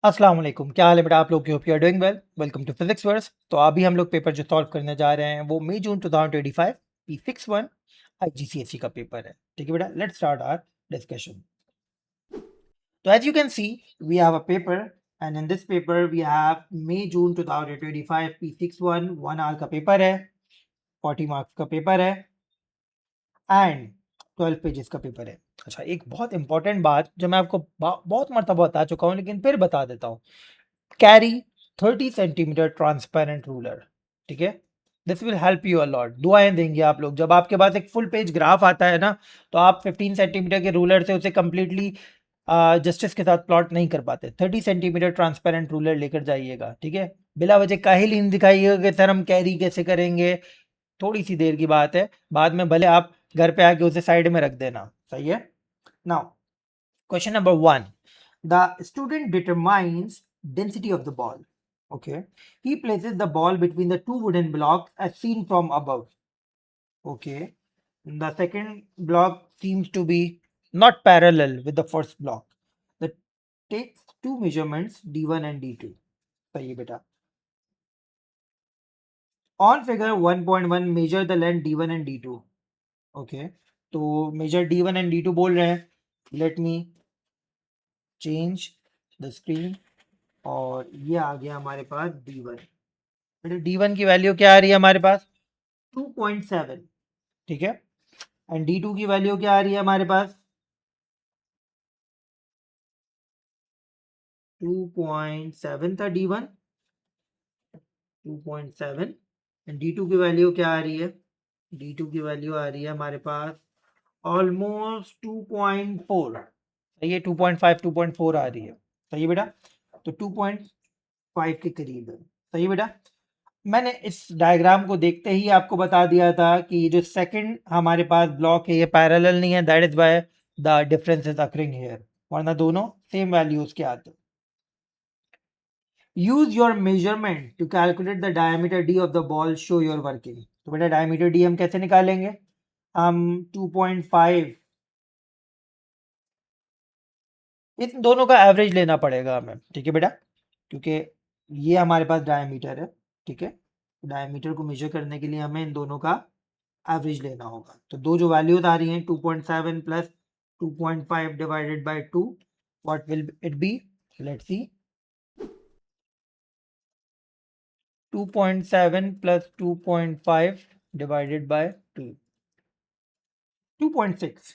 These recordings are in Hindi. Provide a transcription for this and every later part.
अस्सलाम वालेकुम, क्या हाल है बेटा आप लोग की? Hope you are doing well. Welcome to physics verse. तो अभी हम लोग पेपर जो सॉल्व करने जा रहे हैं वो मई जून 2025 P61 IGCSE का पेपर है। ठीक है बेटा, लेट्स स्टार्ट आवर डिस्कशन। तो as you can see we have a paper and in this paper we have May June 2025 P61 1 hour का पेपर है, 40 मार्क्स का पेपर है एंड 12 पेजेस का पेपर है। अच्छा, एक बहुत इंपॉर्टेंट बात जो मैं आपको बहुत मरतबा बता चुका हूँ लेकिन फिर बता देता हूँ। Carry 30 centimetre transparent ruler. ठीक है, this will help you a lot. दुआएं देंगे आप लोग। जब आपके पास एक फुल पेज ग्राफ आता है ना, तो आप 15 सेंटीमीटर के रूलर से उसे कंप्लीटली जस्टिस के साथ प्लॉट नहीं कर पाते। 30 सेंटीमीटर ट्रांसपेरेंट रूलर लेकर जाइएगा। ठीक है, बिला वजह काहिल ही नहीं दिखाइएगा कि सर हम कैरी कैसे करेंगे। थोड़ी सी देर की बात है, बाद में भले आप घर पे आके उसे साइड में रख देना। सही है। Now question number 1, the student determines density of the ball. Okay, he places the ball between the two wooden blocks as seen from above. Okay, the second block seems to be not parallel with the first block. That takes two measurements d1 and d2. सही है बेटा। On figure 1.1 measure the length d1 and d2. Okay, तो measure d1 and d2 बोल रहे हैं। Let me change the screen और ये आ गया हमारे पास d1। बेटा d1 की वैल्यू क्या आ रही है हमारे पास? 2.7। ठीक है, एंड d2 की वैल्यू क्या आ रही है हमारे पास? 2.7 था d1, 2.7 एंड d2 की वैल्यू क्या आ रही है? d2 की वैल्यू आ रही है हमारे पास ऑलमोस्ट 2.4। सही है, 2.5 2.4 आ रही है। सही है बेटा, तो 2.5 के करीब है। सही है बेटा। मैंने इस डायग्राम को देखते ही आपको बता दिया था कि ये जो सेकंड हमारे पास ब्लॉक है ये पैरेलल नहीं है, that is why the difference is occurring here, वरना दोनों सेम वैल्यूज के आते। Use your measurement to calculate the diameter D of the ball, show your working. तो बेटा डायमीटर डी हम कैसे निकालेंगे? हम 2.5, इन दोनों का एवरेज लेना पड़ेगा हमें। ठीक है बेटा, क्योंकि ये हमारे पास डायमीटर है। ठीक है, डायमीटर को मेजर करने के लिए हमें इन दोनों का एवरेज लेना होगा। तो दो जो वैल्यूज आ रही हैं 2.7 plus 2.5 divided by 2, what will it be? Let's see, 2.7 plus 2.5 divided by 2, 2.6।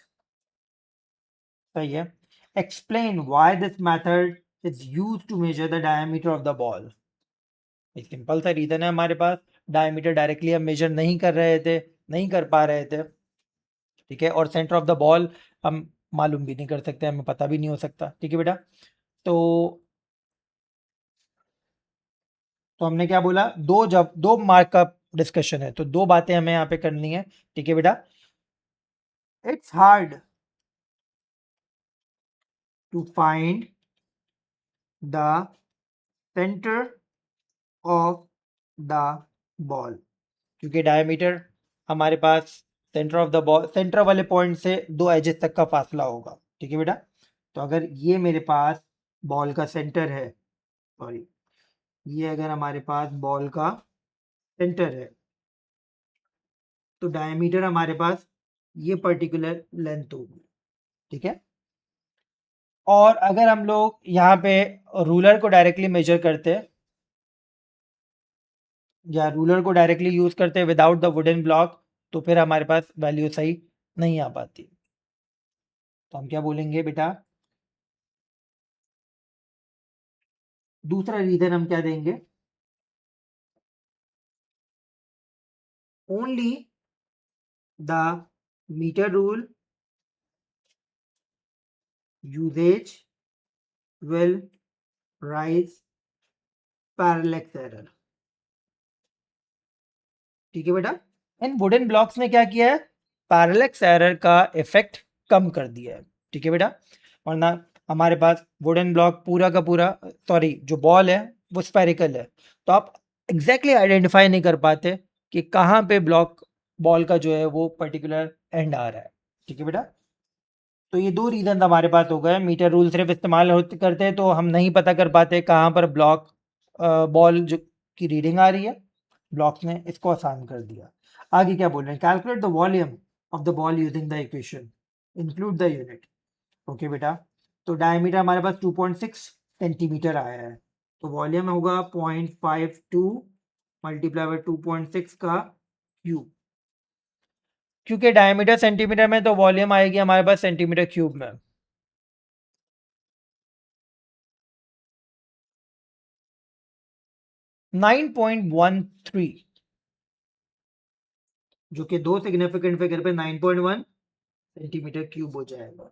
सही है। Explain why this method is used to measure the diameter of the ball. एक सिंपल सा रीजन है हमारे पास, डायमीटर डायरेक्टली हम मेजर नहीं कर रहे थे, नहीं कर पा रहे थे। ठीक है, और सेंटर ऑफ द बॉल हम मालूम भी नहीं कर सकते, हमें पता भी नहीं हो सकता। ठीक है बेटा, तो हमने क्या बोला? जब दो मार्क का डिस्कशन है तो दो बातें हमें यहाँ पे करनी है। ठीक है बेटा, it's hard to find the centre of the ball, क्योंकि डायमीटर हमारे पास centre of the ball, centre वाले पॉइंट से दो एजेस तक का फासला होगा। ठीक है बेटा, तो अगर ये मेरे पास बॉल का सेंटर है, सॉरी, ये अगर हमारे पास बॉल का सेंटर है तो डायमीटर हमारे पास ये पर्टिकुलर लेंथ होगी। ठीक है, और अगर हम लोग यहाँ पे रूलर को डायरेक्टली मेजर करते या रूलर को डायरेक्टली यूज करते विदाउट द वुडन ब्लॉक, तो फिर हमारे पास वैल्यू सही नहीं आ पाती। तो हम क्या बोलेंगे बेटा? दूसरा रीजन हम क्या देंगे? Only the metre rule usage will rise parallax error. ठीक है बेटा, इन वुडन ब्लॉक्स ने क्या किया है? पैरेलक्स एरर का इफेक्ट कम कर दिया है। ठीक है बेटा, वरना हमारे पास वुडन ब्लॉक पूरा का पूरा, सॉरी, जो बॉल है वो स्पेरिकल है, तो आप एग्जैक्टली आइडेंटिफाई नहीं कर पाते कि कहाँ पे ब्लॉक बॉल का जो है वो पर्टिकुलर एंड आ रहा है। ठीक है बेटा, तो ये दो रीजन हमारे पास हो गए। मीटर रूल सिर्फ इस्तेमाल होते करते हैं तो हम नहीं पता कर पाते कहाँ पर ब्लॉक बॉल जो की रीडिंग आ रही है। ब्लॉक्स ने इसको आसान कर दिया। आगे क्या बोल रहे हैं, calculate the volume of the ball using the equation, include the unit. Okay बेटा, तो डायमीटर हमारे पास 2.6 सेंटीमीटर आया है, तो वॉल्यूम होगा 0.52 मल्टीप्लाई बाय 2.6 का क्यूब। क्योंकि डायमीटर सेंटीमीटर में तो वॉल्यूम आएगी हमारे पास सेंटीमीटर क्यूब में। 9.13, जो कि दो सिग्निफिकेंट फिगर पे 9.1 सेंटीमीटर क्यूब हो जाएगा।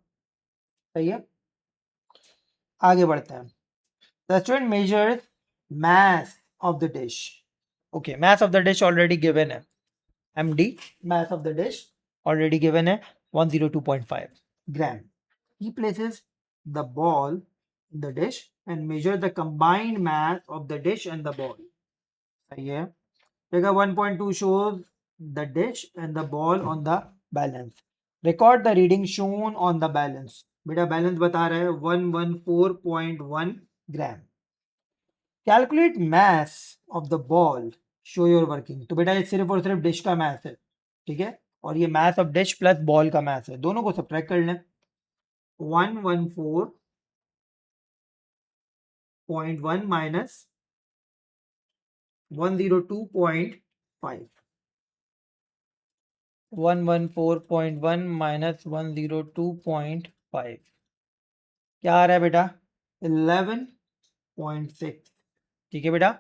सही है, आगे बढ़ते हैं। The student measures mass of the dish. Okay, mass of the dish already given है, MD, mass of the dish already given है 102.5 gram. He places the ball in the dish and measures the combined mass of the dish and the ball. सही है। Figure 1.2 shows the dish and the ball on the balance. Record the reading shown on the balance. बेटा बैलेंस बता रहा है 114.1 gram. Calculate mass of the ball, show your working। तो बेटा ये सिर्फ और सिर्फ डिश का मैथ है, ठीक है, और ये math of dish plus ball का मैथ है, दोनों को सब्ट्रैक्ट कर लें। 114.1 माइनस 102.5, 114.1 माइनस 102.5 क्या आ रहा है बेटा, 11.6। ठीक है बेटा,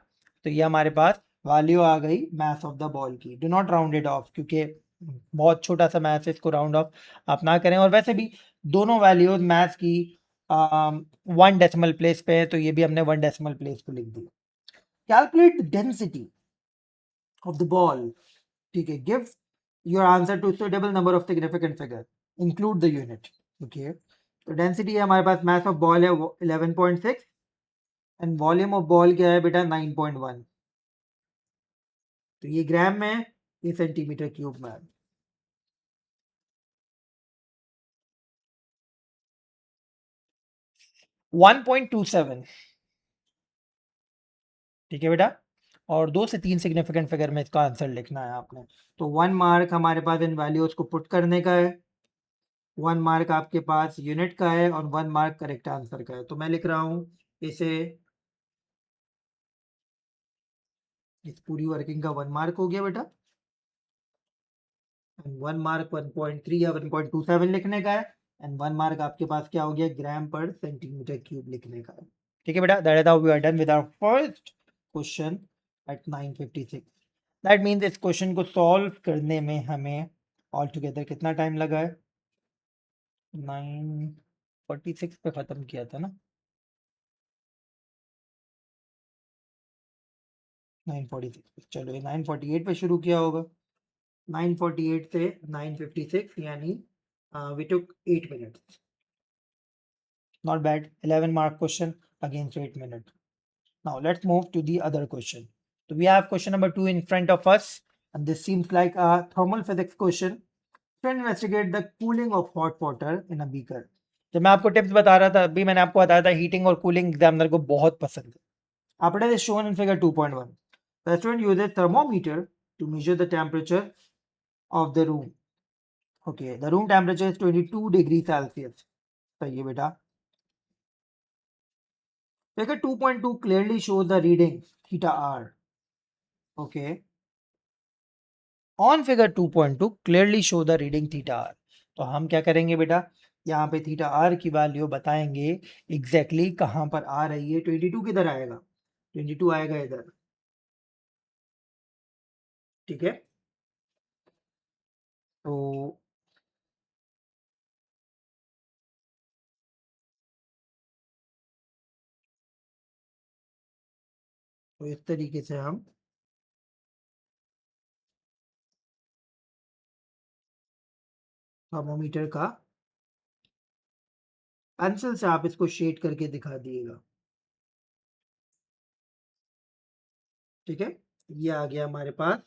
तो ये हमारे पास वैल्यू आ गई मैथ ऑफ द बॉल की। Do not round it of, क्योंकि बहुत छोटा सा मैथ है, इसको राउंड ऑफ आप ना करें। और वैसे भी दोनों वैल्यूज मैथ की 1 डेसिमल प्लेस पे है, तो ये भी हमने 1 डेसिमल प्लेस पे लिख दी। Calculate density of the ball, ठीक है, give your answer to suitable number of significant figure, include the unit. Okay, तो डेंसिटी है हमारे पास, मैथ ऑफ बॉल है 11.6 एंड वॉल्यूम ऑफ बॉल क्या है बेटा 9.1। तो ये ग्राम में, ये सेंटीमीटर क्यूब में। 1.27, ठीक है बेटा, और 2 से 3 सिग्निफिकेंट फिगर में इसका आंसर लिखना है आपने। तो 1 मार्क हमारे पास इन वैल्यूज को पुट करने का है, 1 मार्क आपके पास यूनिट का है और 1 मार्क करेक्ट आंसर का है। तो मैं लिख रहा हूं इसे, इस पूरी वर्किंग का 1 मार्क हो गया बेटा, 1 मार्क 1.3 या 1.27 लिखने का है, एंड 1 मार्क आपके पास क्या हो गया, ग्राम पर सेंटीमीटर क्यूब लिखने का है। ठीक है बेटा, that is how we are done with our first question at 9:56। That means इस क्वेश्चन को सॉल्व करने में हमें ऑल टुगेदर कितना टाइम लगा है, 9:46 पे खत्म किया था ना, 9:46 चलो ये 9:48 पे शुरू किया होगा, 9:48 से 9:56 यानी we took 8 minutes. Not bad, 11 mark question against 8 minutes. Now let's move to the other question. So we have question number 2 in front of us, and this seems like a thermal physics question. To investigate the cooling of hot water in a beaker. जब मैं आपको टिप्स बता रहा था अभी मैंने आपको बताया था हीटिंग और कूलिंग एग्जामिनर को बहुत पसंद है। Apparatus is shown in figure 2.1. The student uses thermometer to measure the temperature of the room. Okay, the room temperature is 22 degrees Celsius. सही है बेटा। Figure 2.2 clearly shows the reading theta r. Okay. On figure 2.2 clearly show the reading theta r. तो हम क्या करेंगे बेटा, यहाँ पे थीटा आर की वैल्यू बताएंगे एग्जैक्टली कहाँ पर आ रही है। 22 किधर आएगा, 22 आएगा इधर, ठीक है। तो इस तरीके से हम थर्मोमीटर का पेंसिल से आप इसको शेड करके दिखा दिएगा, ठीक है। ये आ गया हमारे पास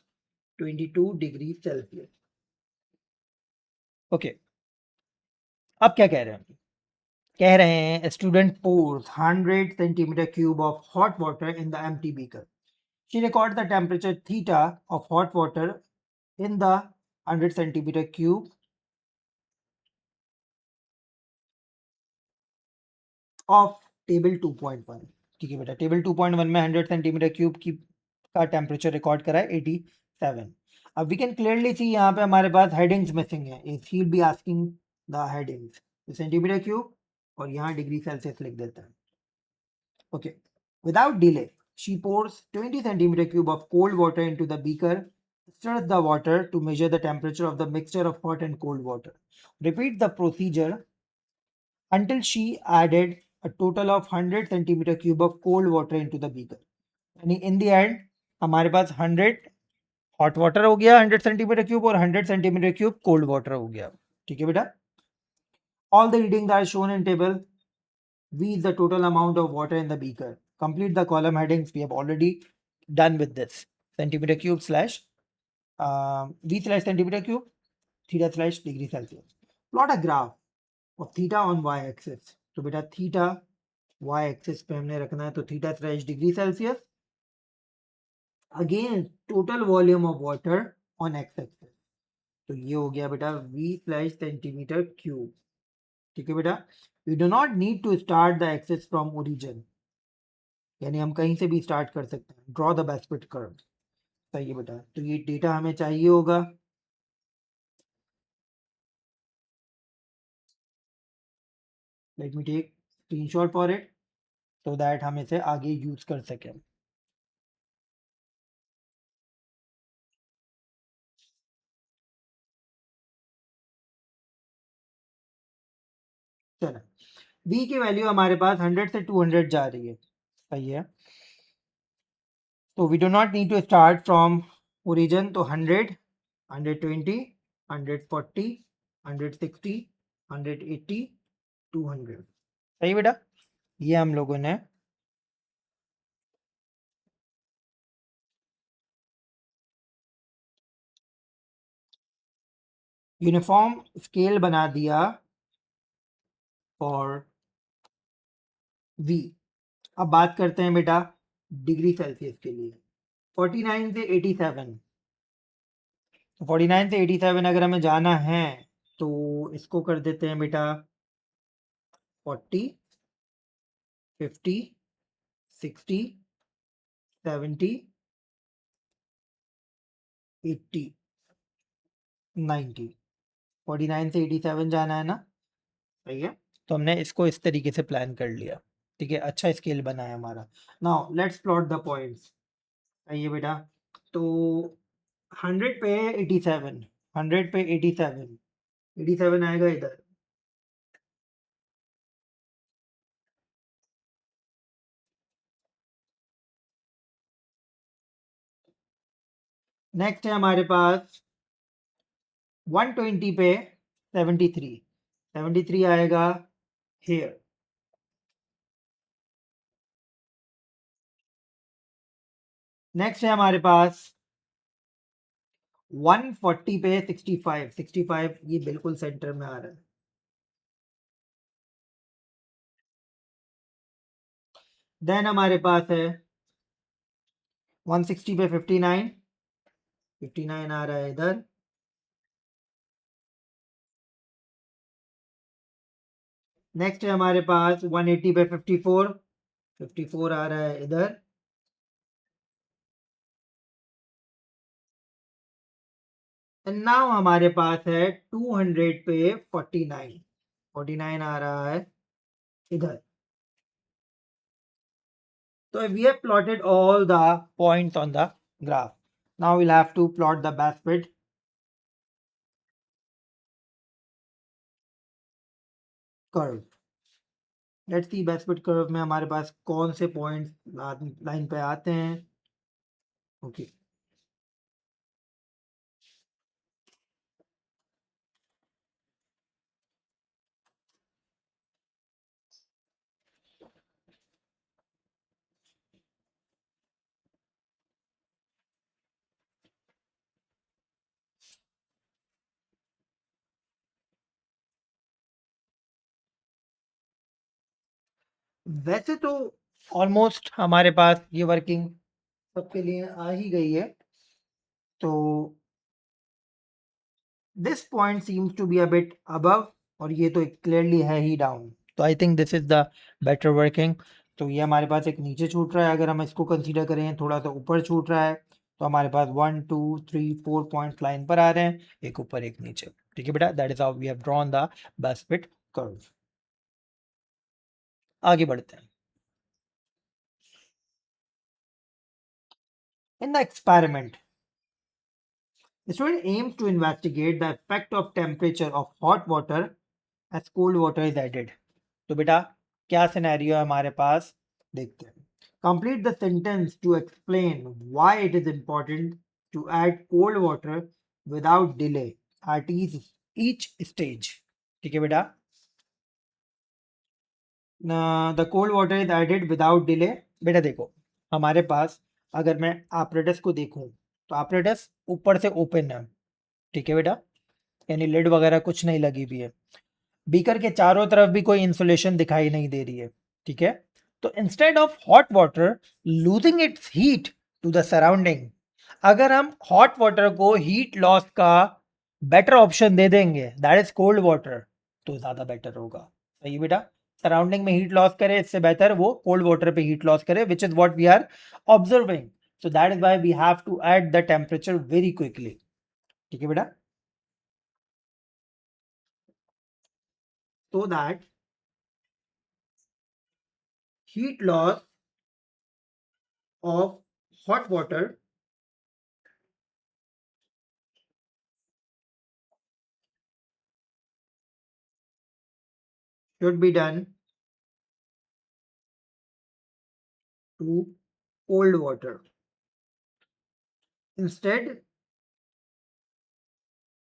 22 डिग्री सेल्सियस। ओके, अब क्या कह रहे हैं, कह रहे हैं student pours 100 centimeter cube of hot water in the empty beaker. She records the temperature theta of hot water in the 100 centimeter cube of table 2.1. ठीक है बेटा, टेबल 2.1 में 100 सेंटीमीटर क्यूब की का टेम्परेचर रिकॉर्ड करा है 87. अब वी कैन क्लियरली सी यहाँ पे हमारे पास हेडिंग्स मिसिंग है. He will be asking the headings centimetre cube और यहाँ डिग्री सेल्सियस लिख देता है. Okay. Without delay, she pours 20 centimeter cube of cold water into the beaker, stirs the water to measure the temperature of the mixture of hot and cold water. Repeat the procedure until she added a total of 100 centimeter cube of cold water into the beaker. यानी in the end हमारे पास 100 हॉट वाटर हो गया 100 सेंटीमीटर क्यूब और 100 सेंटीमीटर क्यूब कोल्ड वाटर हो गया. ठीक है बेटा. All the readings are shown in table. V is the total amount of water in the beaker. Complete the column headings. We have already done with this. Centimeter cube slash V slash centimeter cube, theta slash degree Celsius. Plot a graph of theta on y axis. तो बेटा theta y axis पे हमने रखना है तो theta slash degree Celsius again total volume of water on x axis. तो ये हो गया बेटा V slash centimeter cube. ठीक है बेटा. You do not need to start the axis from origin. यानी हम कहीं से भी स्टार्ट कर सकते हैं. Draw the best fit curve. सही है बेटा. तो ये डेटा हमें चाहिए होगा. Let me take screenshot for it so that हम इसे आगे यूज कर सकें. चलो, v की वैल्यू हमारे पास 100 से 200 जा रही है. सही है. तो we do not need to start from origin. तो 100, 120, 140, 160, 180, 200. सही बेटा. ये हम लोगों ने यूनिफॉर्म स्केल बना दिया फॉर v. अब बात करते हैं बेटा डिग्री सेल्सियस के लिए. 49 से 87. तो 49 से 87 अगर हमें जाना है तो इसको कर देते हैं बेटा 40, 50, 60, 70, 80, 90. 49 से 87 जाना है ना. सही है. तो हमने इसको इस तरीके से प्लान कर लिया. ठीक है. अच्छा स्केल बना है हमारा. Now let's plot the points. सही है बेटा. तो 100 पे 87, 100 पे 87, 87 आएगा इधर. नेक्स्ट है हमारे पास 120 पे 73, 73 आएगा हेयर. नेक्स्ट है हमारे पास 140 पे 65, 65 ये बिल्कुल सेंटर में आ रहा है. देन हमारे पास है 160 पे 59, 59 आ रहा है इधर. नेक्स्ट है हमारे पास 180 पे 54, 54 आ रहा है इधर. एंड नाउ हमारे पास है 200 पे 49, 49 आ रहा है इधर. So we have plotted all the points on the graph. Now we'll have to plot the best fit curve. Let's see best fit curve में हमारे पास कौन से points लाइन पे आते हैं. Okay. वैसे तो ऑलमोस्ट हमारे पास ये वर्किंग सबके लिए आ ही गई है, तो this point seems to be a bit above और ये तो क्लियरली है ही डाउन, तो I think this is the better working. तो ये हमारे पास एक नीचे छूट रहा है, अगर हम इसको कंसीडर करें थोड़ा सा ऊपर छूट रहा है, तो हमारे पास 1 2 3 4 पॉइंट लाइन पर आ रहे हैं, एक ऊपर एक नीचे। ठीक है बेटा, that is how we have drawn the best fit curve. आगे बढ़ते हैं। In the experiment, the student aims to investigate the effect of temperature of hot water as cold water is added. तो बेटा क्या सिनेरियो है हमारे पास, देखते हैं। Complete the sentence to explain why it is important to add cold water without delay at each stage. ठीक है बेटा, the cold water is added without delay. बेटा देखो, हमारे पास अगर मैं ऑपरेटस को देखूं तो ऑपरेटस ऊपर से ओपन है, ठीक है बेटा, यानी लिड वगैरह कुछ नहीं लगी हुई है। बीकर के चारों तरफ भी कोई इंसुलेशन दिखाई नहीं दे रही है, ठीक है। तो instead of hot water losing its heat to the surrounding, अगर हम हॉट वाटर को हीट लॉस का बेटर ऑप्शन दे देंगे, दैट इज कोल्ड वाटर, तो ज्यादा बेटर होगा। सही बेटा, सराउंडिंग में हीट लॉस करे इससे बेहतर वो कोल्ड वाटर पे हीट लॉस करे, which is what we are observing. So that is why we have to add the temperature very quickly. ठीक है बेटा, so that heat loss of hot water should be done to cold water instead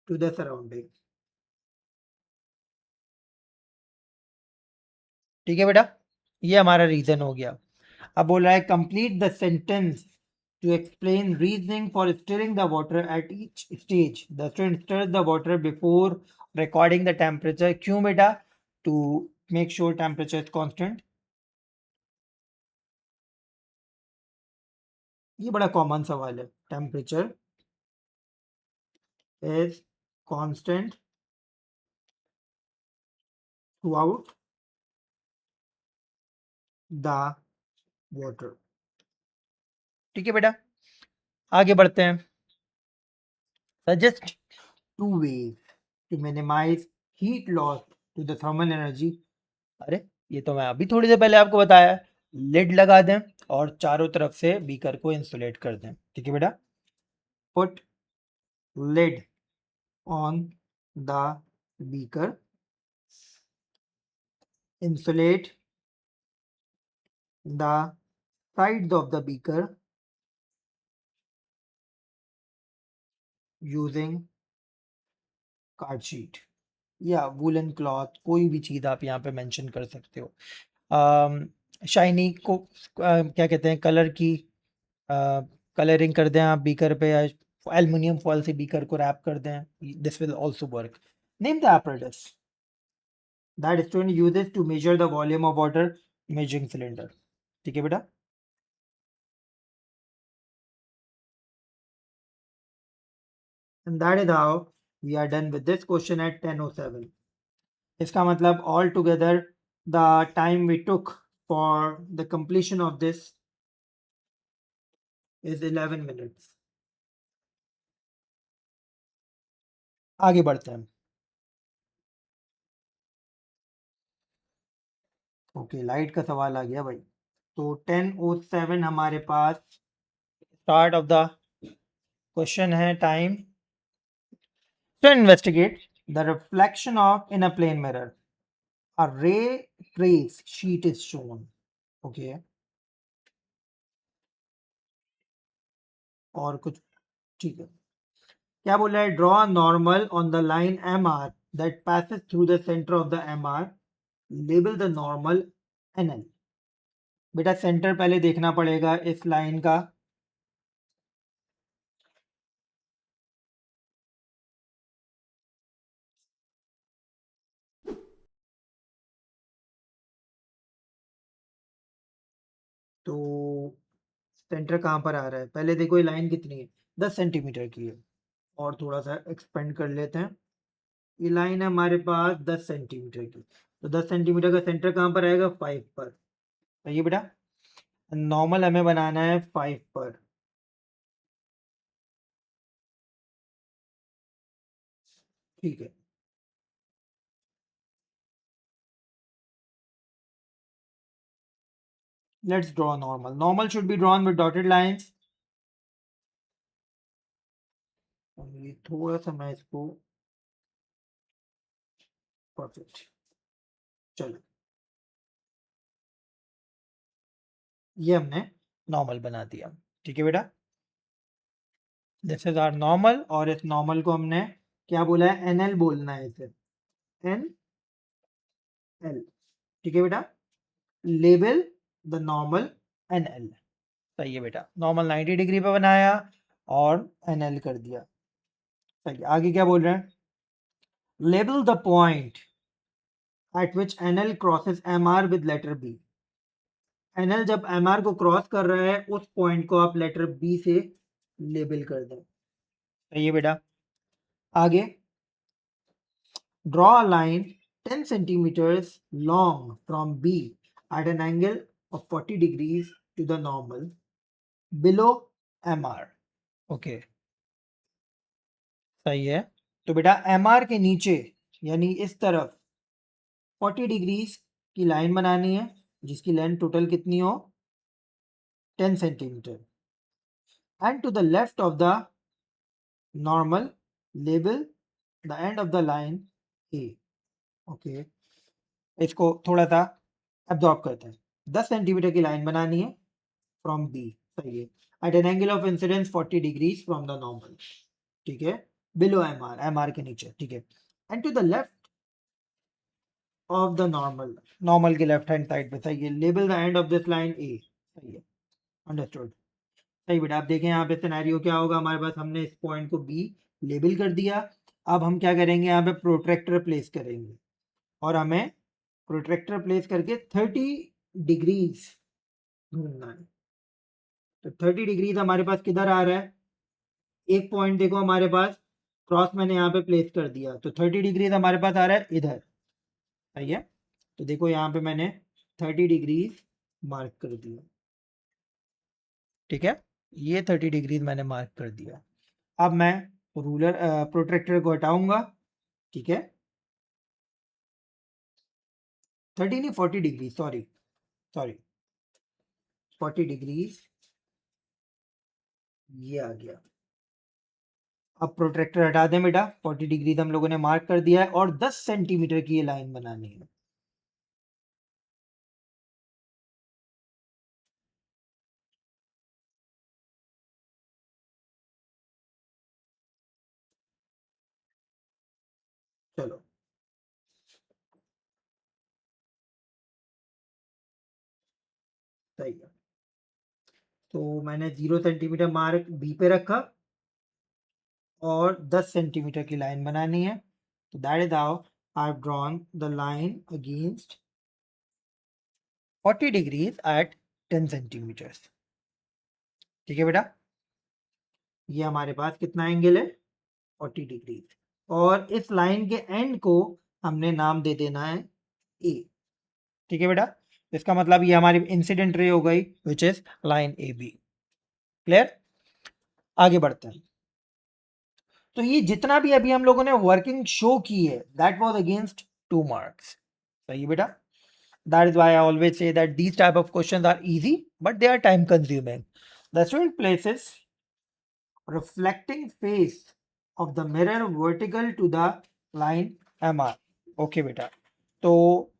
to the surrounding. ठीक है बेटा, ये हमारा रीजन हो गया। अब बोल रहा है complete the sentence to explain reasoning for stirring the water at each stage. The student stirs the water before recording the temperature. क्यों बेटा? To make sure temperature is constant. ये बड़ा कॉमन सवाल है। Temperature is constant throughout the water. ठीक है बेटा, आगे बढ़ते हैं। Suggest two ways to minimize heat loss to the thermal energy. अरे ये तो मैं अभी थोड़ी देर पहले आपको बताया, लिड लगा दें और चारों तरफ से बीकर को इंसुलेट कर दें। ठीक है बेटा, put lid on the beaker, insulate the sides of the beaker using card sheet या वूलन क्लॉथ, कोई भी चीज़ आप यहाँ पे मेंशन कर सकते हो। शाइनी को क्या कहते हैं, कलर की कलरिंग कर दें आप बीकर पे, या एल्युमिनियम फॉयल से बीकर को रैप कर दें, this will also work. Name the apparatus that student uses to measure the volume of water, measuring cylinder। ठीक है बेटा, and that is how we are done with this question at 10:07। इसका मतलब all together the time we took for the completion of this is 11 minutes। आगे बढ़ते हैं। ओके, लाइट का सवाल आ गया भाई। तो 10:07 हमारे पास स्टार्ट ऑफ द क्वेश्चन है time. To investigate the reflection of in a plane mirror, a ray trace sheet is shown। Okay, और कुछ, ठीक है। क्या बोला है? Draw normal on the line M R that passes through the centre of the M R, label the normal N L. बेटा सेंटर पहले देखना पड़ेगा इस लाइन का। तो सेंटर कहाँ पर आ रहा है, पहले देखो ये लाइन कितनी है, 10 सेंटीमीटर की है, और थोड़ा सा एक्सपेंड कर लेते हैं। ये लाइन है हमारे पास 10 सेंटीमीटर की, तो 10 सेंटीमीटर का सेंटर कहाँ पर आएगा, 5 पर। सही है बेटा, नॉर्मल हमें बनाना है 5 पर। ठीक है, let's draw normal. Normal should be drawn with dotted lines. ये थोड़ा सा मैं इसको, परफेक्ट, चलो ये हमने नॉर्मल बना दिया। ठीक है बेटा, दिस इज आवर नॉर्मल, और इस नॉर्मल को हमने क्या बोला है, एन एल बोलना है इसे, एन एल। ठीक है बेटा, label the normal N L. सही है बेटा, नॉर्मल 90 डिग्री पे बनाया और एन एल कर दिया। सही है, आगे क्या बोल रहे हैं, label the point at which N L crosses M R with letter B. N L जब एम आर को क्रॉस कर रहा है, उस पॉइंट को आप लेटर बी से लेबल कर दें। सही है बेटा, आगे draw a line 10 centimeters long from B at an angle of 40 degrees to the normal below MR. Okay, सही है। तो बेटा MR के नीचे यानी इस तरफ 40 डिग्रीज की लाइन बनानी है, जिसकी लेंथ टोटल कितनी हो, 10 centimetre, and to the left of the normal label the end of the line A. Okay, इसको थोड़ा सा एब्जॉर्ब करते हैं। 10 सेंटीमीटर की लाइन बनानी है फ्रॉम बी। सही है, at an angle of incidence 40 degrees from the normal. ठीक है, बिलो एम आर के नीचे। ठीक है, and to the left of the normal, normal के लेफ्ट हैंड साइड पे। सही है, label the end of this line A. सही है, अंडरस्टूड। सही बेटा, आप देखें यहाँ पे सिनेरियो क्या होगा हमारे पास, हमने इस पॉइंट को बी लेबल कर दिया। अब हम क्या करेंगे, यहाँ पे प्रोट्रैक्टर प्लेस करेंगे, और हमें प्रोट्रैक्टर प्लेस करके 30 डिग्रीज ढूंढना है। तो 30 डिग्रीज हमारे पास किधर आ रहा है, एक पॉइंट देखो हमारे पास, क्रॉस मैंने यहाँ पे प्लेस कर दिया, तो 30 डिग्रीज हमारे पास आ रहा है इधर। सही है, तो देखो यहाँ पे मैंने 30 डिग्रीज मार्क कर दिया। ठीक है, ये 30 डिग्रीज मैंने मार्क कर दिया। अब मैं रूलर प्रोट्रैक्टर को हटाऊंगा। ठीक है, 30 नहीं 40 डिग्री, सॉरी सॉरी, 40 डिग्रीज ये आ गया। अब प्रोट्रैक्टर हटा दें बेटा, 40 डिग्रीज हम लोगों ने मार्क कर दिया है, और 10 सेंटीमीटर की ये लाइन बनानी है। चलो, सही है, तो मैंने 0 सेंटीमीटर मार्क बी पे रखा, और 10 सेंटीमीटर की लाइन बनानी है। तो that is how I have drawn the line against 40 degrees at 10 centimetres. ठीक है बेटा, ये हमारे पास कितना एंगल है, 40 डिग्रीज, और इस लाइन के एंड को हमने नाम दे देना है ए। ठीक है बेटा, इसका मतलब ये हमारी इंसिडेंट रे हो गई, which is line A B. Clear, आगे बढ़ते हैं। तो ये जितना भी अभी हम लोगों ने वर्किंग शो की है, दैट वाज अगेंस्ट 2 मार्क्स। सही है बेटा, that is why I always say that these type of questions are easy, but they are time consuming. The student places reflecting face of the mirror vertical to the line MR. Okay बेटा, तो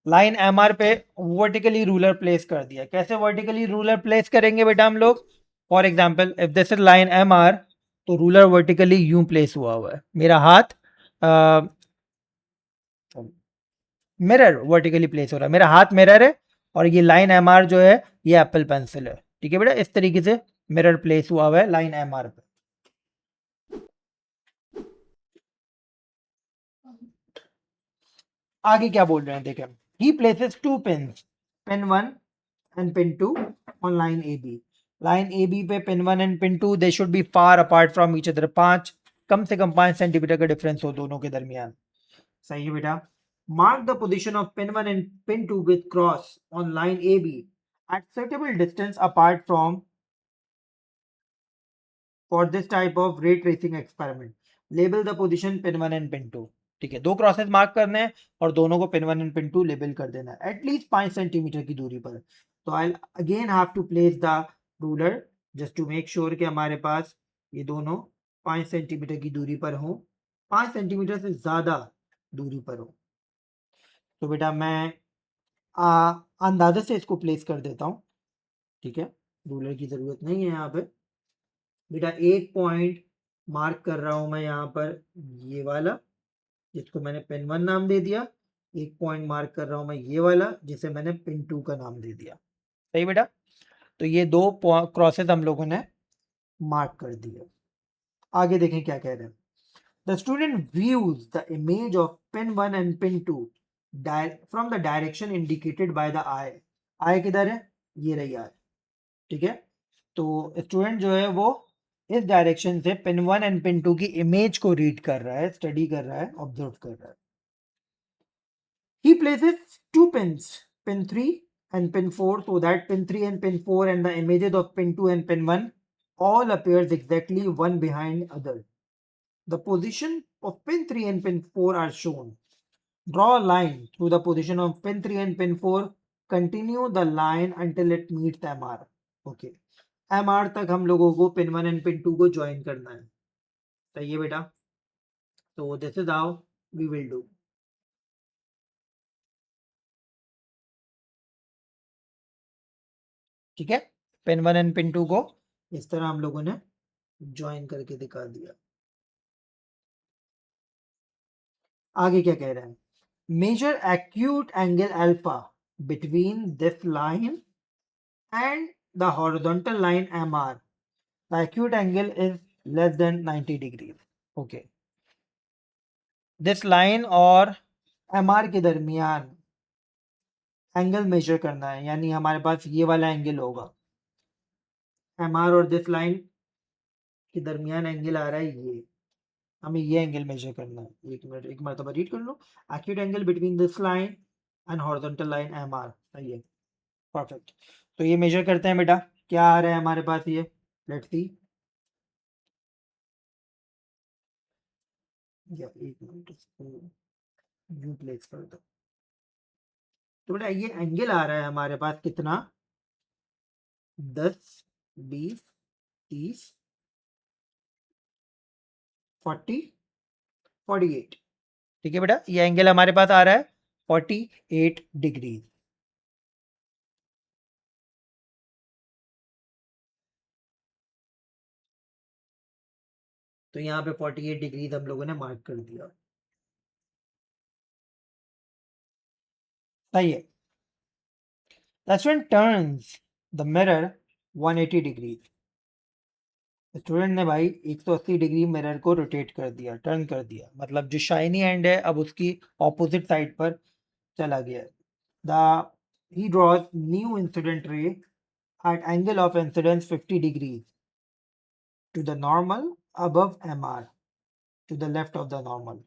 लाइन MR पे वर्टिकली रूलर प्लेस कर दिया। कैसे वर्टिकली रूलर प्लेस करेंगे बेटा हम लोग, for example if this is line MR, तो रूलर वर्टिकली यूं प्लेस हुआ है, मेरा हाथ मिरर वर्टिकली प्लेस हो रहा है, मेरा हाथ मिरर है, और ये लाइन MR जो है ये एप्पल पेंसिल है। ठीक है बेटा, इस तरीके से मिरर प्लेस हुआ हुआ है लाइन MR पे। आगे क्या बोल रहे हैं देखें, he places 2 pins, pin 1 and pin 2 on line AB. Line AB पे pin 1 and pin 2 they should be far apart from each other. 5 कम से कम 5 सेंटीमीटर का डिफरेंस हो दोनों के दरमियान. सही है बेटा. Mark the position of pin 1 and pin 2 with cross on line AB at suitable distance apart from for this type of ray tracing experiment. Label the position pin 1 and pin 2. ठीक है, दो क्रॉसेस मार्क करने हैं और दोनों को पिन 1 एंड पिन 2 लेबल कर देना है एटलीस्ट 5 सेंटीमीटर की दूरी पर. तो I again have to place the ruler just to make sure कि हमारे पास ये दोनों 5 सेंटीमीटर की दूरी पर हो, 5 सेंटीमीटर से ज्यादा दूरी पर हो. तो बेटा मैं अंदाजे से इसको प्लेस कर देता हूँ. ठीक है, रूलर की जरूरत नहीं है यहाँ पे. बेटा एक पॉइंट मार्क कर रहा हूं मैं यहाँ पर, ये वाला जिसको मैंने पिन 1 नाम दे दिया. एक पॉइंट मार्क कर रहा हूं मैं ये वाला जिसे मैंने पिन 2 का नाम दे दिया. सही बेटा. तो ये दो क्रॉसेस हम लोगों ने मार्क कर दिए. आगे देखें क्या कह रहे हैं. The student views the image of pin 1 and pin 2 from the direction indicated by the eye. Eye किधर है? ये रही आई. ठीक है, तो स्टूडेंट जो है वो इस डायरेक्शन से पिन 1 एंड पिन 2 की इमेज को रीड कर रहा है, स्टडी कर रहा है, ऑब्जर्व कर रहा है. He places two pins, pin 3 and pin 4, so that pin 3 and pin 4 and the images of pin 2 and pin 1 all appears exactly one behind other. The position of pin 3 and pin 4 are shown. Draw a line through the position of pin 3 and pin 4. Continue the line until it meets MR. Okay. MR तक हम लोगों को pin 1 and pin 2 को join करना है. सही है बेटा. So this is how we will do. ठीक है, पिन 1 एंड पिन 2 को इस तरह हम लोगों ने ज्वाइन करके दिखा दिया. आगे क्या कह रहे हैं. Measure acute angle alpha between this line and the horizontal line MR. The acute angle is less than 90 degree. Okay, this line और MR के दरमियान एंगल मेजर करना है, यानी हमारे पास ये वाला एंगल होगा. MR और दिस लाइन के दरमियान एंगल आ रहा है ये, हमें ये एंगल मेजर करना है. एक मिनट, एक मरतबा रीड कर लो. Acute angle between this line and horizontal line MR. सही है, परफेक्ट. तो ये मेजर करते हैं बेटा. क्या आ रहा है हमारे पास ये, लेट्स सी. या एक मिनट इसको यू प्लेस कर दो. तो बेटा ये एंगल आ रहा है हमारे पास कितना, 10 20 30 40 48. ठीक है बेटा, ये एंगल हमारे पास आ रहा है 48 डिग्री. तो यहाँ पे 48 डिग्री हम लोगों ने मार्क कर दिया. सही है. The student turns the mirror 180 degree. Student ने भाई 180 डिग्री मिरर को रोटेट कर दिया, टर्न कर दिया, मतलब जो शाइनी एंड है अब उसकी ऑपोजिट साइड पर चला गया. The he draws new incident ray at angle of incidence 50 degrees to the normal above MR, to the left of the normal.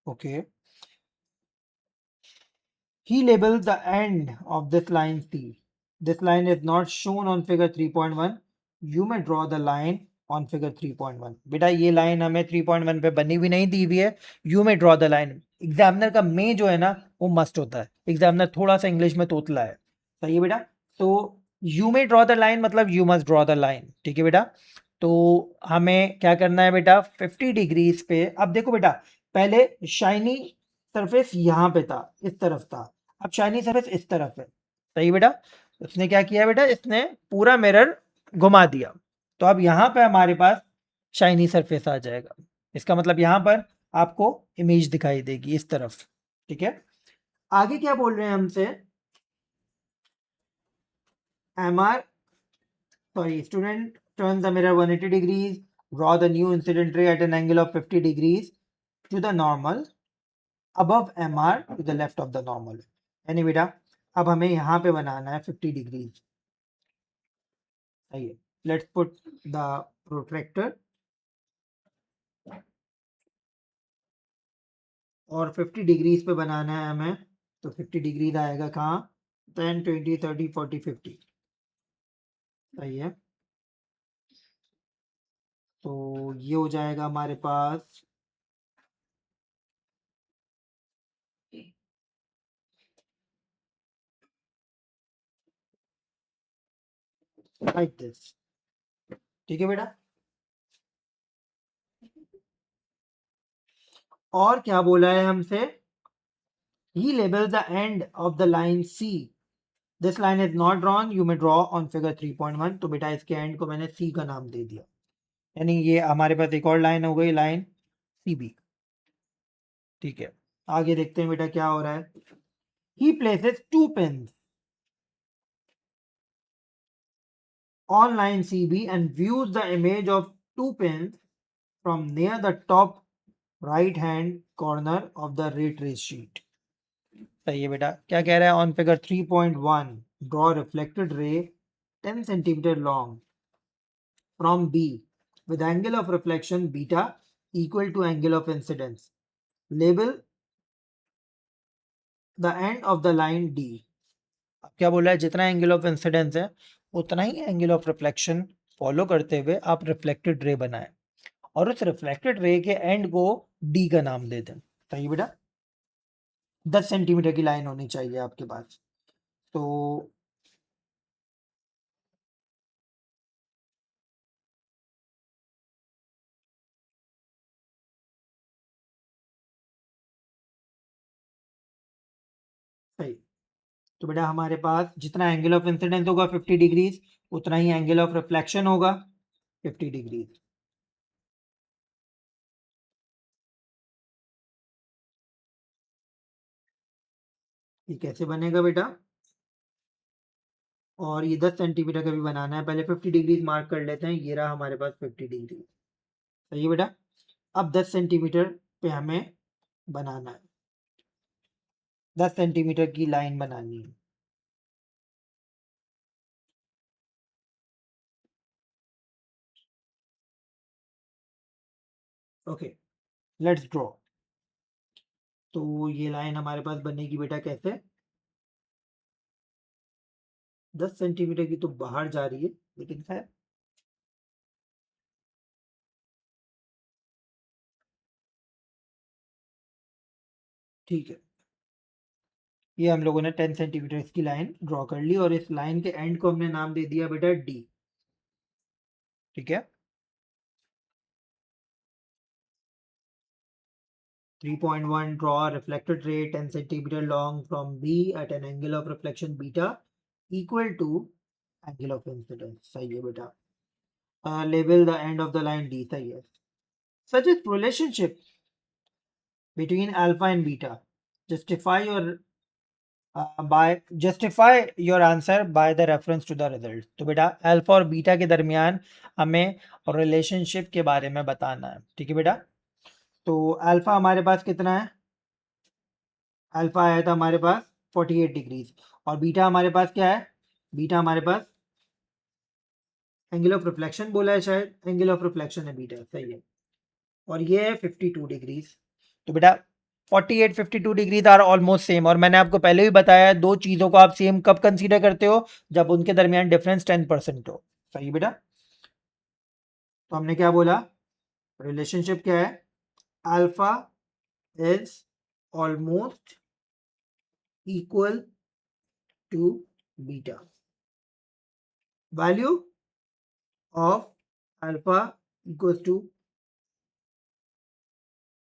Okay. He labels the end of this line C. This line is not shown on figure 3.1. You may draw the line on figure 3.1. बेटा ये लाइन हमें 3.1 पे बनी हुई नहीं दी हुई है. You may draw the line. Examiner का मे जो है ना वो मस्ट होता है. एग्जामिनर थोड़ा सा इंग्लिश में तोतला है. सही है बेटा. तो you may draw the line मतलब you must draw the line. ठीक है बेटा. तो हमें क्या करना है बेटा, 50 डिग्रीज पे. अब देखो बेटा, पहले शाइनी सरफेस यहाँ पे था, इस तरफ था. अब शाइनी सरफेस इस तरफ है. सही बेटा. उसने क्या किया बेटा, इसने पूरा मिरर घुमा दिया. तो अब यहाँ पे हमारे पास शाइनी सरफेस आ जाएगा. इसका मतलब यहाँ पर आपको इमेज दिखाई देगी इस तरफ. ठीक है. आगे क्या बोल रहे हैं हमसे, MR, sorry, student turns the mirror 180 degrees, draw the new incident ray at an angle of 50 degrees to the normal above MR to the left of the normal. यानी बेटा अब हमें यहाँ पे बनाना है 50 डिग्री. सही है। लेट्स पुट द प्रोट्रैक्टर और 50 डिग्रीज पे बनाना है हमें, तो 50 डिग्रीज आएगा कहाँ, 10 20 30 40 50। सही है। तो ये हो जाएगा हमारे पास लाइक दिस। ठीक है बेटा। और क्या बोला है हमसे, he label the end of the line C, this line is not drawn, you may draw on figure 3.1। तो बेटा इसके एंड को मैंने सी का नाम दे दिया, यानी ये हमारे पास एक और लाइन हो गई, लाइन सी बी। ठीक है, आगे देखते हैं बेटा क्या हो रहा है। ही places 2 pins on line CB and views the image of 2 pins from near the top right hand corner of the ray trace sheet। सही है बेटा। क्या कह रहा है, on figure 3.1 draw reflected ray 10 centimetre long from B with angle of reflection beta equal to angle of incidence, label the end of the line D। अब क्या बोला है, जितना एंगल ऑफ इंसिडेंस है उतना ही एंगल ऑफ रिफ्लेक्शन फॉलो करते हुए आप रिफ्लेक्टेड रे बनाएं, और उस रिफ्लेक्टेड रे के एंड को डी का नाम दे दें। सही बेटा। 10 सेंटीमीटर की लाइन होनी चाहिए आपके पास। तो सही। तो बेटा हमारे पास जितना एंगल ऑफ इंसिडेंस होगा 50 डिग्रीज, उतना ही एंगल ऑफ रिफ्लेक्शन होगा 50 डिग्रीज। ये कैसे बनेगा बेटा, और ये 10 सेंटीमीटर का भी बनाना है, पहले 50 डिग्रीज मार्क कर लेते हैं, ये रहा हमारे पास 50 डिग्री। सही है बेटा। अब 10 सेंटीमीटर पे हमें बनाना है, 10 सेंटीमीटर की लाइन बनानी है। Okay, let's draw. तो ये लाइन हमारे पास बनेगी बेटा कैसे, 10 सेंटीमीटर की तो बाहर जा रही है, लेकिन खैर ठीक है। ये हम लोगों ने 10 सेंटीमीटर की लाइन ड्रॉ कर ली, और इस लाइन के एंड को हमने नाम दे दिया बेटा डी। ठीक है। 3.1 draw reflected ray 10 centimeter long from B at an angle of reflection beta equal to angle of incidence। सही है बेटा। Label the end of the line D। सही है। Such a relationship between alpha and beta, justify your justify your answer by the reference to the result। तो बेटा अल्फा और बीटा के दरमियान हमें रिलेशनशिप के बारे में बताना है। ठीक है बेटा। तो अल्फा हमारे पास कितना है, अल्फा आया था हमारे पास 48 डिग्रीज, और बीटा हमारे पास क्या है, बीटा हमारे पास एंगल ऑफ रिफ्लेक्शन बोला है, शायद एंगल ऑफ रिफ्लेक्शन है बीटा। सही है। और ये है 52 डिग्रीज। तो बेटा 48 52 डिग्रीज आर ऑलमोस्ट सेम, और मैंने आपको पहले भी बताया दो चीजों को आप सेम कब कंसीडर करते हो, जब उनके दरमियान डिफरेंस 10% हो। सही बेटा। तो हमने क्या बोला, रिलेशनशिप क्या है, alpha is almost equal to beta, value of alpha equals to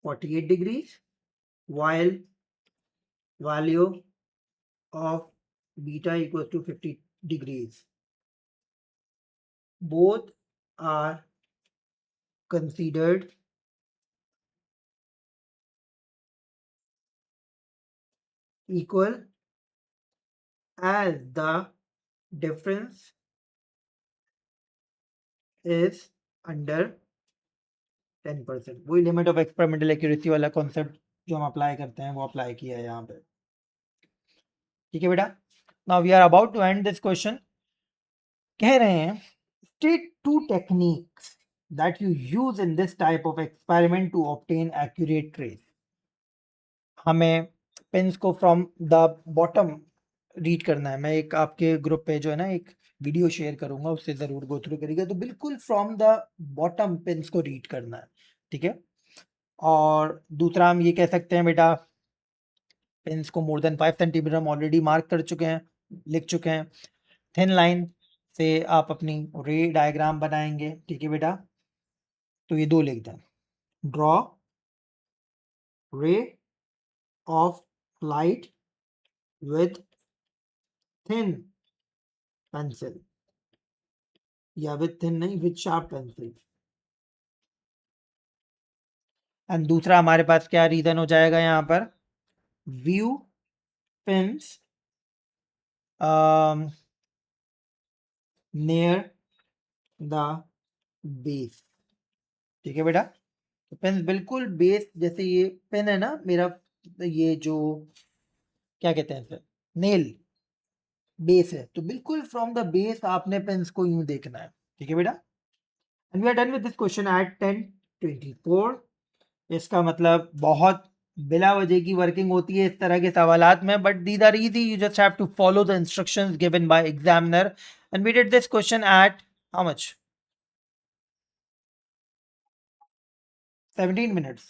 48 degrees, while value of beta equals to 50 degrees. Both are considered equal as the difference is under 10%। वही लिमिट ऑफ एक्सपेरिमेंटल एक्यूरेसी वाला कॉन्सेप्ट जो हम अप्लाई करते हैं वो अप्लाई किया है यहाँ पे। ठीक है बेटा। Now we are about to end this question. कह रहे हैं State two techniques that you use in this type of experiment to obtain accurate trace. हमें पिन्स को फ्रॉम द बॉटम रीड करना है। मैं एक आपके ग्रुप पे जो है ना एक वीडियो शेयर करूंगा, उससे ज़रूर गो थ्रू करिएगा। तो बिल्कुल फ्रॉम द बॉटम पिन्स को रीड करना है, ठीक है। और दूसरा हम ये कह सकते हैं बेटा, पिन्स को मोर देन 5 सेंटीमीटर हम ऑलरेडी मार्क कर चुके हैं, लिख चुके हैं। थिन लाइन से आप अपनी रे डायग्राम बनाएंगे, ठीक है बेटा। तो ये दो लिख दें, draw ray of light with thin pencil, या विद थिन नहीं, विद शार्प पेंसिल। एंड दूसरा हमारे पास क्या रीजन हो जाएगा यहाँ पर, view pins near the base, ठीक है बेटा। तो पेन बिल्कुल बेस, जैसे ये पेन है ना मेरा, ये जो क्या कहते हैं सर, नेल बेस है, तो बिल्कुल फ्रॉम द बेस आपने पेन्स को यूं देखना है, ठीक है बेटा। And we are done with this question at 10:24। इसका मतलब बहुत बिला वजह की वर्किंग होती है इस तरह के सवालात में, but these are easy, you just have to follow the instructions given by examiner. And we did this question at how much, 17 minutes.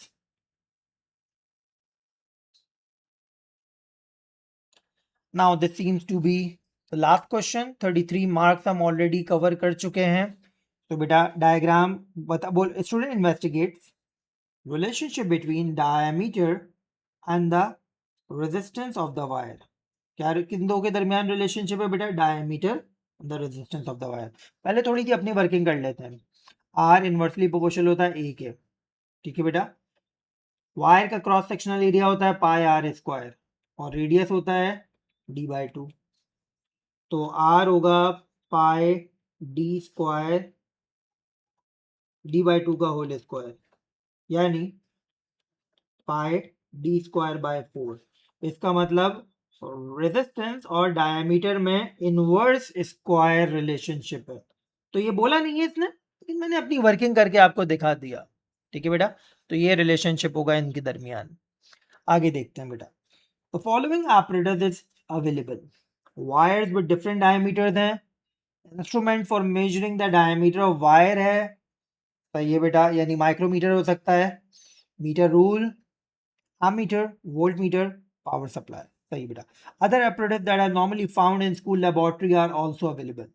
Now this seems to be the last question. 33 marks हम already cover कर चुके हैं। तो बेटा डायग्राम बता बोल, student investigates relationship between diameter and the resistance of the wire. क्या किन दो के दरमियान रिलेशनशिप है बेटा, diameter the resistance of the wire. पहले थोड़ी सी अपनी वर्किंग कर लेते हैं। आर इनवर्सली प्रोपोर्शनल होता है ए के, ठीक है बेटा। वायर का क्रॉस सेक्शनल एरिया होता है पाई आर स्क्वायर, और रेडियस होता है d/2। तो आर होगा पाई डी स्क्वायर, d/2 का होल स्क्वायर, यानी पाई डी स्क्वायर बाय 4। इसका मतलब रेजिस्टेंस और डायमीटर में इनवर्स स्क्वायर रिलेशनशिप है। तो ये बोला नहीं है इसने, लेकिन मैंने अपनी वर्किंग करके आपको दिखा दिया, ठीक है बेटा। तो ये रिलेशनशिप होगा इनके दरमियान। आगे देखते हैं बेटा। The following apparatus is available. Wires with different diameters हैं, instrument for measuring the diameter of wire है, सही है बेटा, यानी माइक्रोमीटर हो सकता है, metre rule, ammeter, voltmeter, power supply, सही बेटा। Other apparatus that are normally found in school laboratory are also available.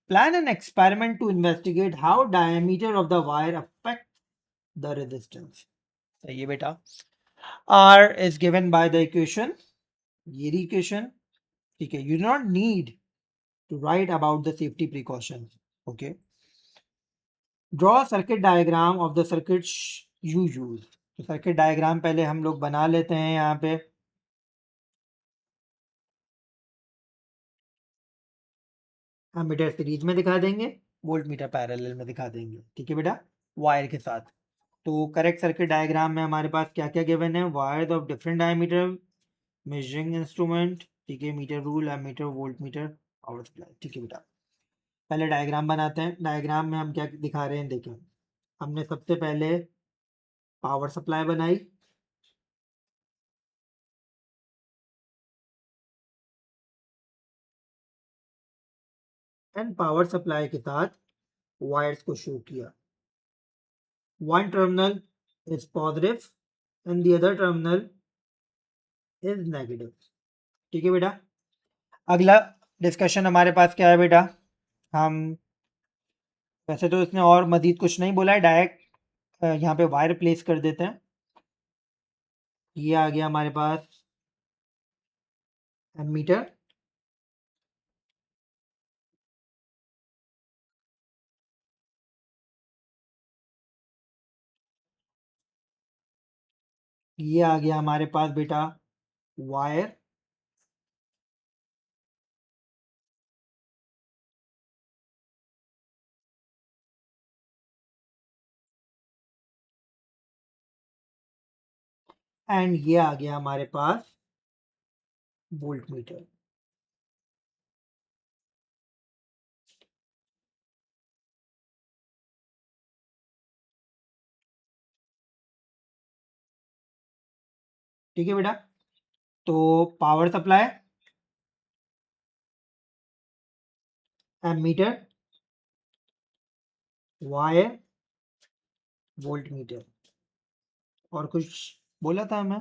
Plan an experiment to investigate how diameter of the wire affects the resistance, सही है बेटा। R is given by the equation, ये इक्वेशन, ठीक है। You do not need to write about the safety precautions, okay. Draw a circuit diagram of the circuits you use. तो सर्किट डायग्राम पहले हम लोग बना लेते हैं यहाँ पे। एमीटर सीरीज में दिखा देंगे, वोल्ट मीटर पैरेलल में दिखा देंगे, ठीक है बेटा, वायर के साथ। तो करेक्ट सर्किट डायग्राम में हमारे पास क्या क्या गिवन है, wires of different diameter, measuring instrument, ठीक है, metre rule, ammeter, voltmeter, power supply, ठीक है बेटा। पहले डायग्राम बनाते हैं। डायग्राम में हम क्या दिखा रहे हैं, देखें। हमने सबसे पहले पावर सप्लाई बनाई, एंड पावर सप्लाई के साथ वायर्स को शो किया। One terminal is positive and the other terminal is negative, ठीक है बेटा। अगला डिस्कशन हमारे पास क्या है बेटा, हम वैसे तो इसने और मजीद कुछ नहीं बोला है, डायरेक्ट यहाँ पे वायर प्लेस कर देते हैं। ये आ गया हमारे पास एमीटर, ये आ गया हमारे पास बेटा वायर, एंड ये आ गया हमारे पास वोल्ट मीटर। ठीक है बेटा। तो power supply, ammeter, wire, voltmeter. और कुछ बोला था मैं,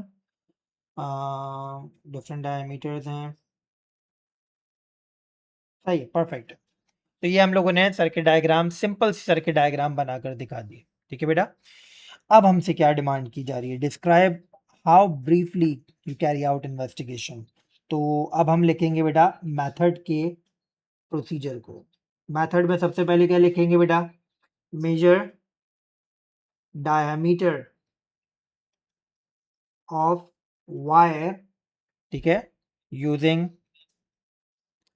डिफरेंट डायमीटर्स हैं। सही है, परफेक्ट। तो ये हम लोगों ने सर्किट डायग्राम, सिंपल सी सर्किट डायग्राम बनाकर दिखा दी। ठीक है बेटा। अब हमसे क्या डिमांड की जा रही है, describe how briefly you carry out investigation. तो अब हम लिखेंगे बेटा मेथड के प्रोसीजर को। मेथड में सबसे पहले क्या लिखेंगे बेटा, मेजर डायमीटर ऑफ वायर, ठीक है, यूजिंग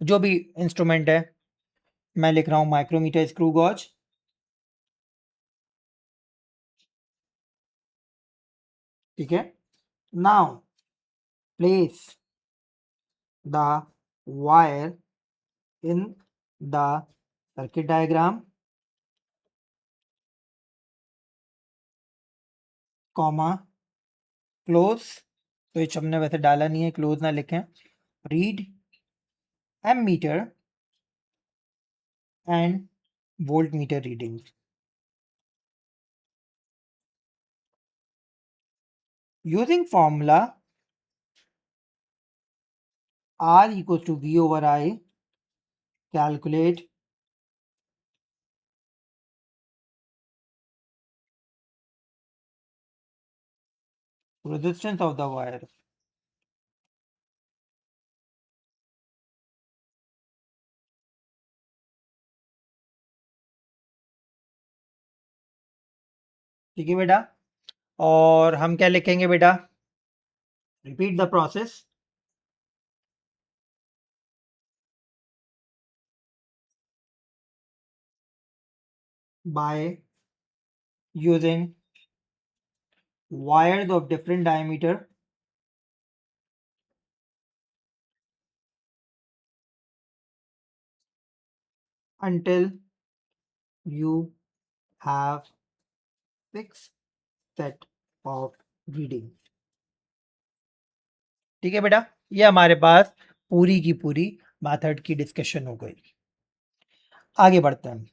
जो भी इंस्ट्रूमेंट है, मैं लिख रहा हूं माइक्रोमीटर, स्क्रू गॉज। ठीक है। Now place the wire in the circuit diagram, comma, close, switch हमने वैसे डाला नहीं है, क्लोज ना लिखें। Read ammeter and voltmeter reading using formula R equals to V over I, calculate resistance of the wire। ठीक है बेटा। और हम क्या लिखेंगे बेटा, repeat the process by using wires of different diameter until you have fixed set of reading। ठीक है बेटा, ये हमारे पास पूरी की पूरी मेथड की डिस्कशन हो गई। आगे बढ़ते हैं।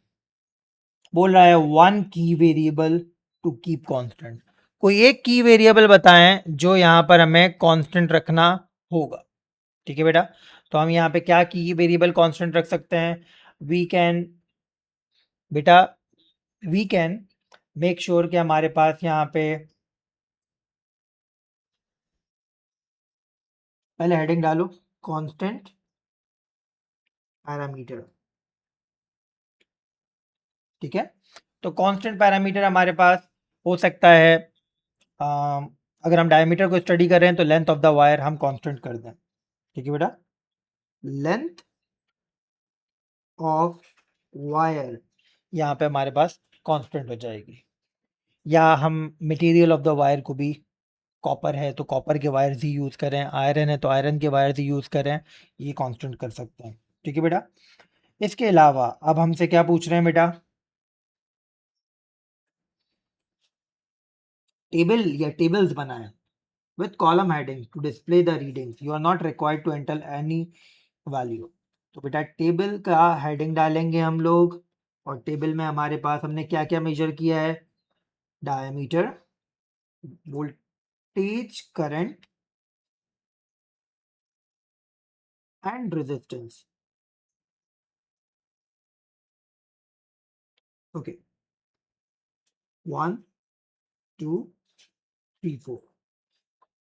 बोल रहा है वन की वेरिएबल टू कीप कांस्टेंट। कोई एक की वेरिएबल बताएं जो यहाँ पर हमें कांस्टेंट रखना होगा। ठीक है बेटा। तो हम यहाँ पे क्या की वेरिएबल कांस्टेंट रख सकते हैं, वी कैन बेटा, वी कैन मेक श्योर कि हमारे पास यहाँ पे पहले हेडिंग डालो, कांस्टेंट पैरामीटर। ठीक है। तो कांस्टेंट पैरामीटर हमारे पास हो सकता है, अगर हम डायमीटर को स्टडी कर रहे हैं तो लेंथ ऑफ द वायर हम कांस्टेंट कर दें। ठीक है बेटा, लेंथ ऑफ वायर यहाँ पे हमारे पास कांस्टेंट हो जाएगी। या हम मटेरियल ऑफ द वायर को भी, कॉपर है तो कॉपर के वायर्स ही यूज़ करें, आयरन है तो आयरन के वायर्स ही यूज़ करें, ये कांस्टेंट कर सकते हैं। ठीक है बेटा। इसके अलावा अब हमसे क्या पूछ रहे हैं बेटा, टेबल या टेबल्स बनाएं with column heading to display the readings, you are not required to enter any value। तो बेटा टेबल का हेडिंग डालेंगे हम लोग, और टेबल में हमारे पास हमने क्या क्या मेजर किया है, diameter, voltage, current and resistance. Okay, 1 2 3 4।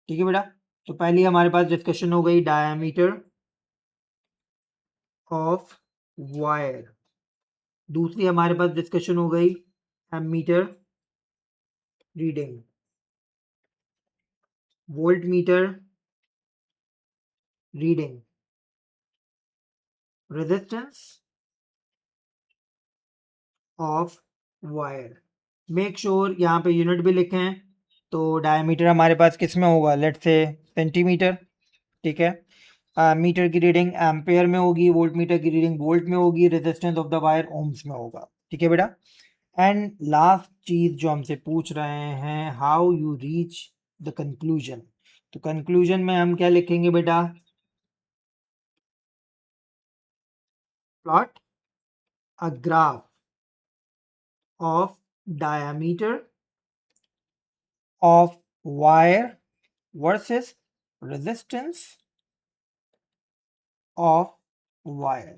ठीक है बेटा। तो पहली हमारे पास डिस्कशन हो गई डायमीटर ऑफ वायर, दूसरी हमारे पास डिस्कशन हो गई ammeter reading, voltmeter reading, resistance of wire. Make sure यहाँ पे यूनिट भी लिखे हैं। तो डायमीटर हमारे पास किस में होगा, लेट्स से सेंटीमीटर। ठीक है। मीटर की रीडिंग एम्पेयर में होगी, वोल्ट मीटर की रीडिंग वोल्ट में होगी, resistance of the wire ohms में होगा। ठीक है बेटा। एंड लास्ट चीज जो हमसे पूछ रहे हैं, how you reach the conclusion. तो कंक्लूजन में हम क्या लिखेंगे बेटा? Plot a graph of diameter of wire versus resistance of wire.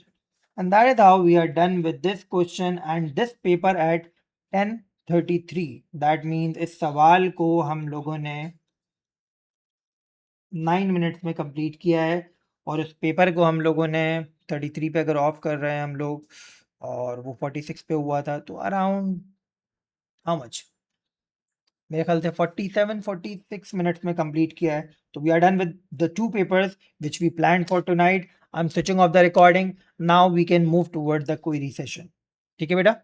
And that is how we are done with this question and this paper at 10:33. That means इस सवाल को हम लोगों ने 9 मिनट्स में कंप्लीट किया है और इस पेपर को हम लोगों ने 33 पे अगर ऑफ कर रहे हैं हम लोग और वो 46 पे हुआ था तो अराउंड हाउ मच, मेरे ख्याल से 47-46 मिनट्स में कंप्लीट किया है. तो we are done with the two papers which we plan for tonight. I am switching off the recording. Now we can move toward the query session. ठीक है बेटा.